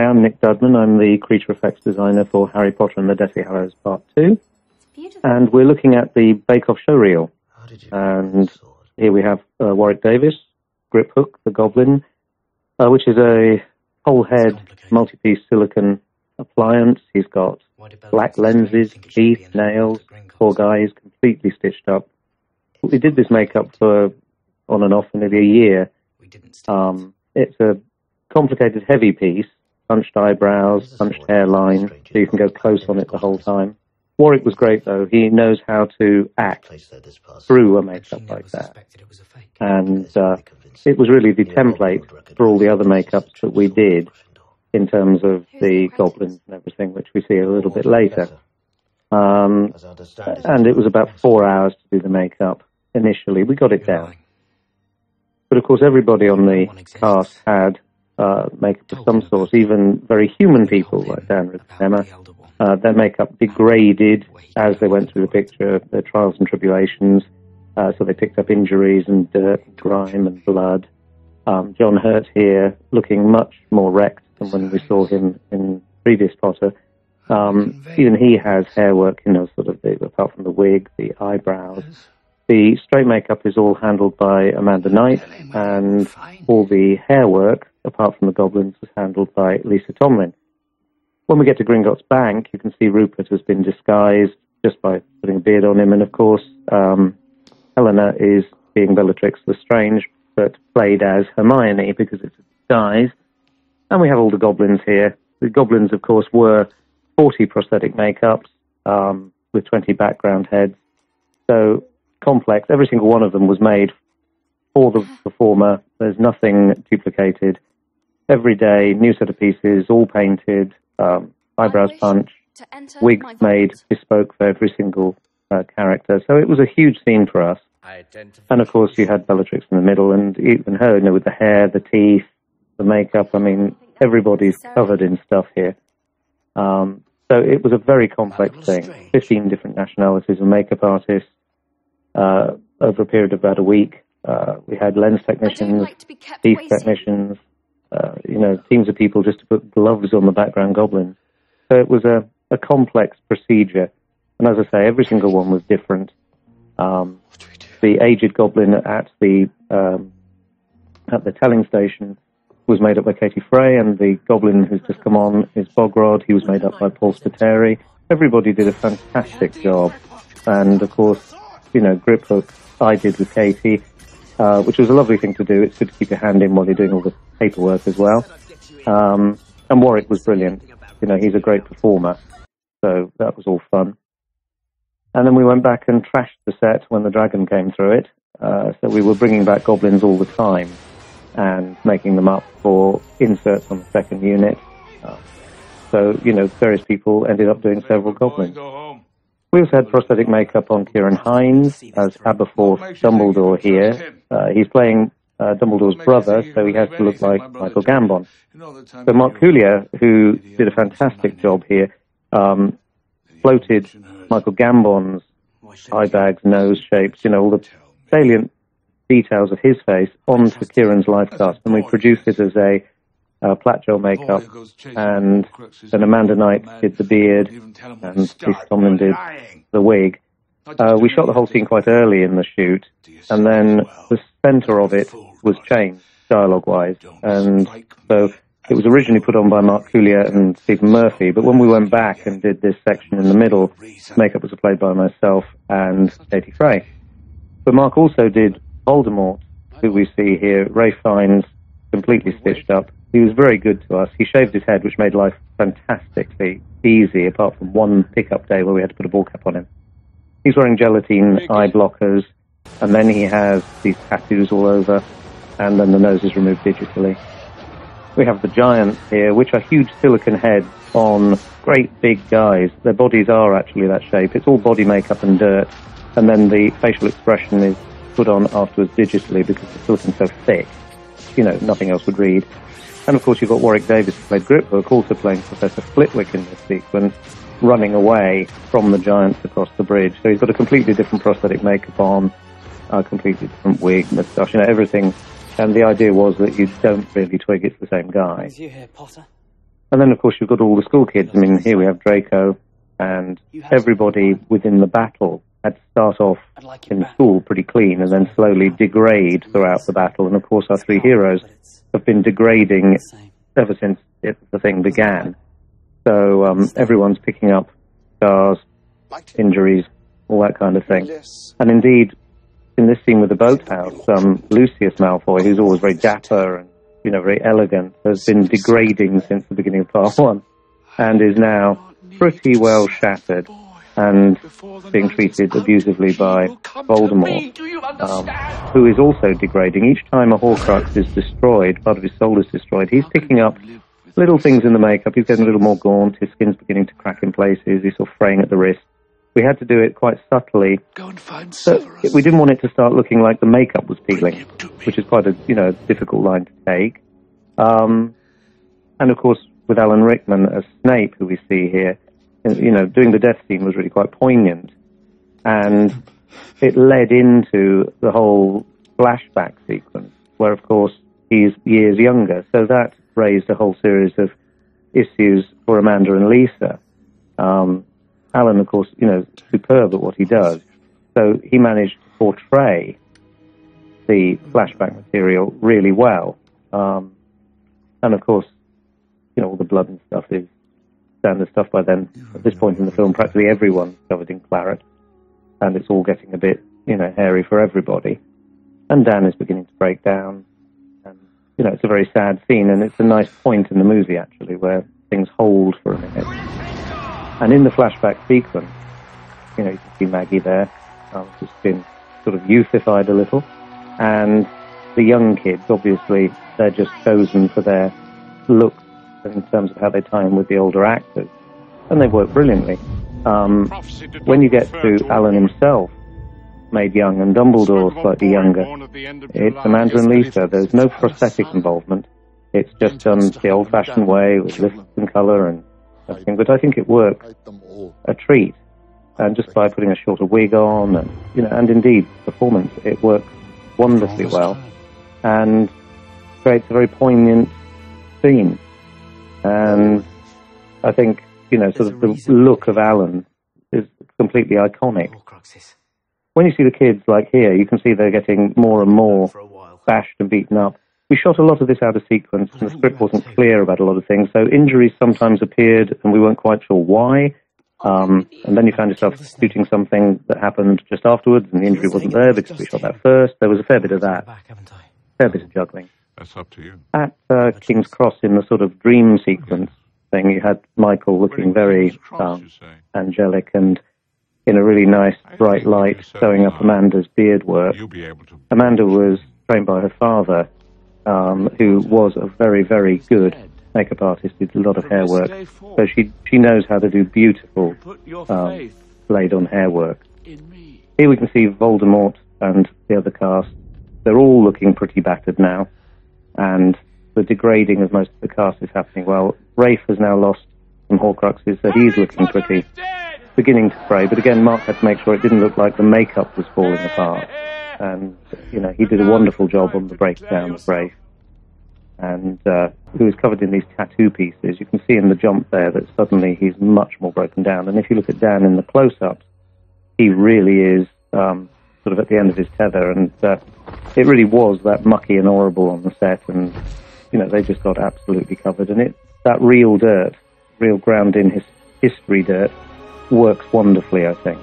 Hi, I'm Nick Dudman. I'm the creature effects designer for Harry Potter and the Deathly Hallows Part 2. And we're looking at the Bake Off showreel. And here we have Warwick Davis, Griphook, the goblin, which is a whole head multi-piece silicon appliance. He's got black lenses, teeth, nails. Poor guy is completely stitched up. We did this makeup for on and off for nearly a year. It's a complicated, heavy piece, punched eyebrows, punched hairline, so you can go close on it the whole time. Warwick was great, though. He knows how to act through a makeup like that. And it was really the template for all the other makeups that we did in terms of the goblins and everything, which we see a little bit later. And it was about 4 hours to do the makeup initially. We got it down. But, of course, everybody on the cast had makeup of some sort, even very human people like Dan and Emma. Their makeup degraded as they went through the picture, their trials and tribulations. So they picked up injuries and dirt and grime and blood. John Hurt here looking much more wrecked than when we saw him in previous Potter. Even he has hair work, sort of apart from the wig, the eyebrows. The straight makeup is all handled by Amanda Knight, and all the hair work, apart from the goblins, was handled by Lisa Tomlin. When we get to Gringotts Bank, you can see Rupert has been disguised just by putting a beard on him, and of course, Helena is being Bellatrix Lestrange, but played as Hermione because it's a disguise. And we have all the goblins here. The goblins, of course, were 40 prosthetic makeups with 20 background heads. So complex. Every single one of them was made for the performer. There's nothing duplicated. Every day, new set of pieces, all painted, eyebrows punched, wigs made bespoke for every single character. So it was a huge scene for us. And of course, you had Bellatrix in the middle, and even her, with the hair, the teeth, the makeup. I mean, everybody's covered in stuff here. So it was a very complex thing. 15 different nationalities of makeup artists over a period of about a week. We had lens technicians, teeth technicians, teams of people just to put gloves on the background goblins. So it was a complex procedure. And as I say, every single one was different. The aged goblin at the telling station was made up by Katie Frey, and the goblin who's just come on is Bogrod. He was made up by Paul Spiteri. Everybody did a fantastic job. And, of course, Griphook I did with Katie, which was a lovely thing to do. It's good to keep your hand in while you're doing all the paperwork as well. And Warwick was brilliant. He's a great performer. So that was all fun. And then we went back and trashed the set when the dragon came through it. So we were bringing back goblins all the time and making them up for inserts on the second unit. So, various people ended up doing several goblins. We also had prosthetic makeup on Kieran Hines as Aberforth Dumbledore here. He's playing Dumbledore's brother, so he has to look like Michael Gambon. So Mark Coulier, who did a fantastic job here, floated Michael Gambon's eye bags, nose shapes, all the salient details of his face onto Kieran's live cast, and we produced it as a flat gel makeup, and then Amanda Knight did the beard, and Lisa Tomlin did the wig. We shot the whole scene quite early in the shoot, and then the centre of it was changed, dialogue-wise, and so it was originally put on by Mark Coulier and Stephen Murphy, but when we went back and did this section in the middle, makeup was played by myself and Katie Frey. But Mark also did Voldemort, who we see here, Ray Fiennes, completely stitched up. He was very good to us. He shaved his head, which made life fantastically easy, apart from one pickup day where we had to put a ball cap on him. He's wearing gelatine eye blockers, and then he has these tattoos all over, and then the nose is removed digitally. We have the giants here, which are huge silicon heads on great big guys. Their bodies are actually that shape. It's all body makeup and dirt, and then the facial expression is put on afterwards digitally because the silicon's so thick, nothing else would read. And of course you've got Warwick Davis, who played Griphook, also playing Professor Flitwick in this sequence, running away from the giants across the bridge. So he's got a completely different prosthetic makeup on, a completely different wig, moustache, everything. And the idea was that you don't really twig it's the same guy. You here, Potter? And then, of course, you've got all the school kids. I mean, here we have Draco, and everybody within the battle had to start off in school pretty clean and then slowly degrade throughout the battle. And, of course, our three heroes have been degrading ever since the thing began. So everyone's picking up scars, injuries, all that kind of thing. And indeed, in this scene with the boathouse, Lucius Malfoy, who's always very dapper and, you know, very elegant, has been degrading since the beginning of part one and is now pretty well shattered and being treated abusively by Voldemort, who is also degrading. Each time a Horcrux is destroyed, part of his soul is destroyed, he's picking up little things in the makeup. He's getting a little more gaunt, his skin's beginning to crack in places, he's sort of fraying at the wrist. We had to do it quite subtly. So we didn't want it to start looking like the makeup was peeling, which is quite a, you know, difficult line to take. And of course, with Alan Rickman as Snape, who we see here, you know, doing the death scene was really quite poignant. And it led into the whole flashback sequence, where, of course, he's years younger. So that raised a whole series of issues for Amanda and Lisa. Alan, of course, you know, superb at what he does. So he managed to portray the flashback material really well. And, of course, you know, all the blood and stuff is standard stuff by then. At this point in the film, practically everyone's covered in claret, and it's all getting a bit, you know, hairy for everybody. And Dan is beginning to break down, and, you know, it's a very sad scene, and it's a nice point in the movie, actually, where things hold for a minute. And in the flashback sequence, you know, you can see Maggie there, who's been sort of youthified a little, and the young kids, obviously, they're just chosen for their looks in terms of how they tie in with the older actors, and they work brilliantly. When you get to Alan himself, made young, and Dumbledore slightly younger, it's Amanda and Lisa. There's no prosthetic involvement. It's just done the old-fashioned way with lifts and colour and everything. But I think it works a treat, and just by putting a shorter wig on, and, you know, and indeed performance, it works wonderfully well, and creates a very poignant scene. And I think, you know, sort of the look of Alan is completely iconic. When you see the kids, like here, you can see they're getting more and more bashed and beaten up. We shot a lot of this out of sequence, and the script wasn't clear about a lot of things, so injuries sometimes appeared, and we weren't quite sure why. And then you found yourself shooting something that happened just afterwards, and the injury wasn't there because we shot that first. There was a fair bit of that, fair bit of juggling. That's up to you. At King's Cross, in the sort of dream sequence thing, you had Michael looking very angelic and in a really nice bright light, showing up Amanda's beard work. Amanda was trained by her father, who was a very, very good makeup artist, did a lot of hair work. So she knows how to do beautiful laid-on hair work. Here we can see Voldemort and the other cast. They're all looking pretty battered now, and the degrading of most of the cast is happening well. Rafe has now lost some Horcruxes, so he's looking pretty, beginning to fray. But again, Mark had to make sure it didn't look like the makeup was falling apart. And, you know, he did a wonderful job on the breakdown of Rafe. And who is covered in these tattoo pieces. You can see in the jump there that suddenly he's much more broken down. And if you look at Dan in the close-ups, he really is sort of at the end of his tether. And it really was that mucky and horrible on the set. And, you know, they just got absolutely covered. And that real dirt, real ground-in history dirt, works wonderfully, I think.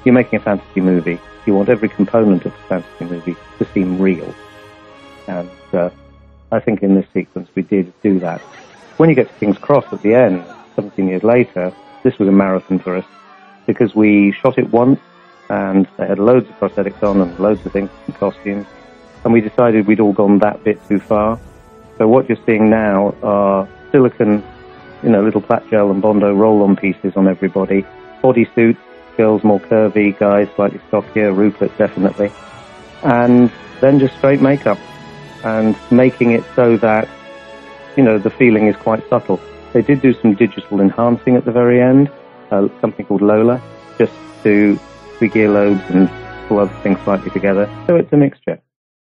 You're making a fantasy movie. You want every component of the fantasy movie to seem real. And I think in this sequence we did do that. When you get to King's Cross at the end, 17 years later, this was a marathon for us, because we shot it once, and they had loads of prosthetics on and loads of things and costumes, and we decided we'd all gone that bit too far. So what you're seeing now are silicone, you know, little plat gel and Bondo roll-on pieces on everybody, bodysuits, girls more curvy, guys slightly stockier, Rupert definitely, and then just straight makeup, and making it so that, you know, the feeling is quite subtle. They did do some digital enhancing at the very end, something called Lola, just to tweak earlobes and pull other things slightly together. So it's a mixture.